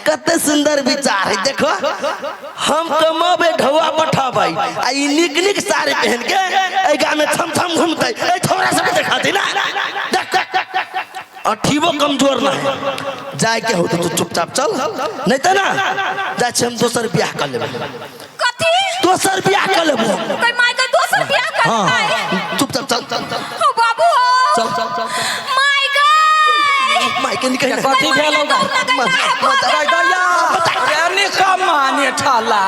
कते सुंदर विचार है। देखो हम कमाबे ढौआ पठाबे आ ई निक निक साड़ी पहन के ए गांव में थम थम घूमते ए छोरा सब दिखाती ना अठीबो कमजोर ना है। जाए के हो तो चुपचाप चल नहीं तो ना जा हम दोसर ब्याह कर लेबे। कथी दोसर ब्याह कर लेबो कोई माय का दोसर ब्याह कर हां चुपचाप चल चल हो बाबू चल चल चल माय का माय के निकल कथी भेल गया अरे कमाने ठाला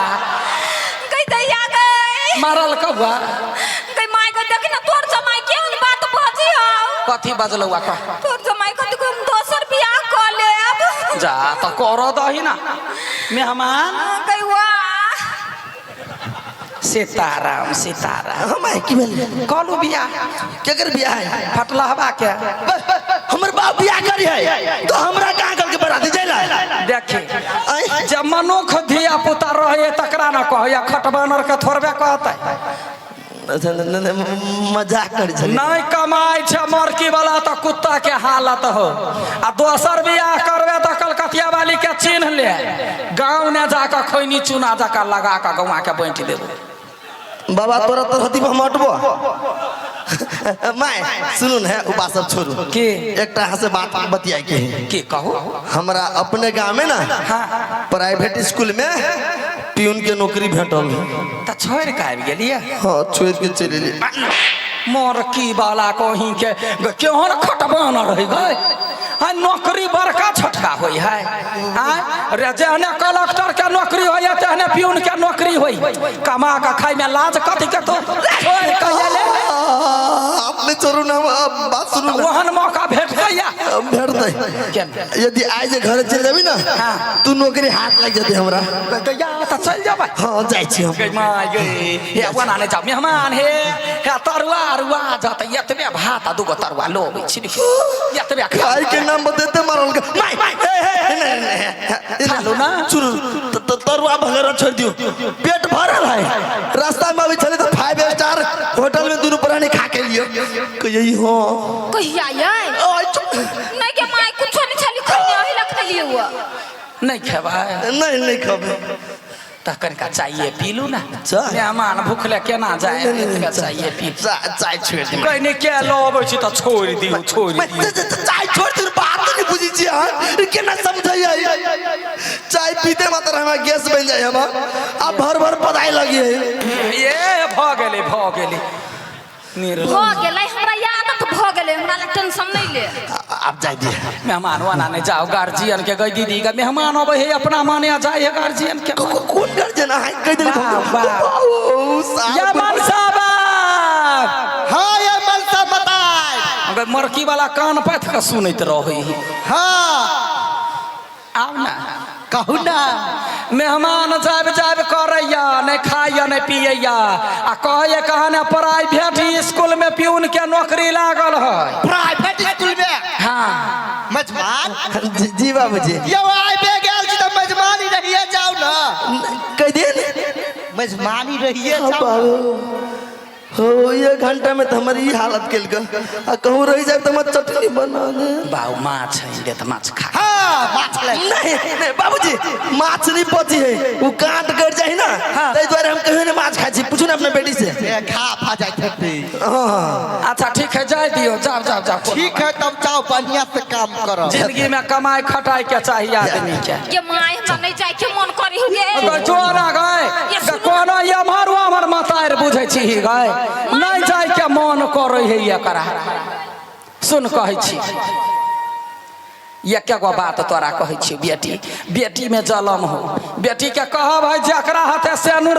कई दैया गई मारल कबा कई माय का देख ना तोर जमाई के बात बजी हो कथी बजलौआ कह तोर जमाई का तुम दोसर ब्याह कर ले अब जा तो करो दही ना मेहमान कई वाह सीताराम सीताराम हम की भेल कलू बिया केकर ब्याह है फटला हवा के हमर बाप ब्याह करी है तो हमरा कहां करके बराती जाइला देखे जब मनुख धिया पुता रहे तकरा न कहया खटबानर के थोड़बे कहते मजाक कर छले नहीं कमाई छ मरकी वाला तो कुत्ता के हालत हो आ दोसर बियाह करबे तो कलकतिया वाली के चिन्ह ले गांव ने जाकर खैनी चूना जाकर लगा के गौवा के बांट देबो बाबा तोरा तो हती हम हटबो माय सुनु ने उपा सब छोड़ू के एकटा हसे बात बतियाई के कहू हमरा अपने गांव में ना प्राइवेट स्कूल में पियून के नौकरी भेटल त छोड़ के आबि गेलिए हां छोड़ के चले ले मोर की बाला कहीं के केहन खटबान रह गए हां नौकरी बड़का छोटका होई है हां रे जहने कलेक्टर के नौकरी होय तहने पियून के नौकरी होई कमा के खाई में लाज कथि के तो छोड़ के ले अपने छोड़ू ना बात सुनू वहन मौका भेट गया भेट दे यदि आज घर चल जाबी ना तू नौकरी हाथ लग जाते हमरा गया त चल जाबे हां जाई छी हम गई माय गई हे वना ने जा मेहमान हे तरुआ अरुआ जात यतबे भात आ दुगो तरुआ लोबै छी यतबे खाई के नाम बतेते मारल के माय खालो ना सुन तरुआ भगरा छोड़ दियो पेट भरल है रास्ता में अभी चले तो 5 स्टार होटल में दोनों प्राणी खा के लियो कहिए हो कहिया ये नहीं के माय कुछ नहीं छली खइने ओही लखने लिए हुआ नहीं खेबा नहीं खबे तकन का चाहिए पी लू ना चाय मेहमान भूखले केना जाए इतने चाहिए पी चाय छोड़ दे कहने के लोबै छी त छोड़ दियो चाय छोड़ दे बात नहीं बुझी छी हां केना समझाई चाय पीते मात्र हमरा गैस बन जाए हम अब भर भर पदाई लगी है ये भ गेले हो गेलै हमरा आदत भ गेलै हमरा टेंशन नहीं ले आप जाई दे मेहमान वाना ने जाओ गार्जियन के गई दीदी का मेहमान अबे है अपना माने जाए है गार्जियन के कौन गार्जियन है कह दे या मनसा हां या मनसा बताए अगर मरकी वाला कान पाथ के सुनैत रहै हां आव ना कहू ना मेहमान जाब करैया नहीं खाइया नहीं पियैया आ कहे कहने प्राइवेट स्कूल में पियून के नौकरी लागल है प्राइवेट स्कूल में हाँ मेजबान जी बाबूजी यो आबे गेल छी त मेजबानी रहिए जाओ ना कह दे मेजबानी रहिए जाओ हो ये घंटा में तो हमारी हालत केल का आ कहूं रह जाए तो मत चटनी बना दे बाऊ माछ है ले तो माछ खा हां माछ ले नहीं बाबूजी माछ नहीं पची है वो काट कर जाए ना तै द्वारे हम कहे ने माछ खाई छी पूछू ना अपने बेटी से खा फा जाए थे हां अच्छा ठीक है जाए दियो जाओ ठीक है तब जाओ बढ़िया से काम करो जिंदगी में कमाई खटाई के चाहिए आदमी के ये माय हमरा नहीं जाए के मन करी गे अगर चोरा गए कोनो ये मारू हमर मातार बुझै छी गए नहीं जाए के मन करे है ये करा सुन कहै छी ये क्या बात तोरा कहै छी बेटी में जलम हो बेटी के कहब है जकरा हाथे से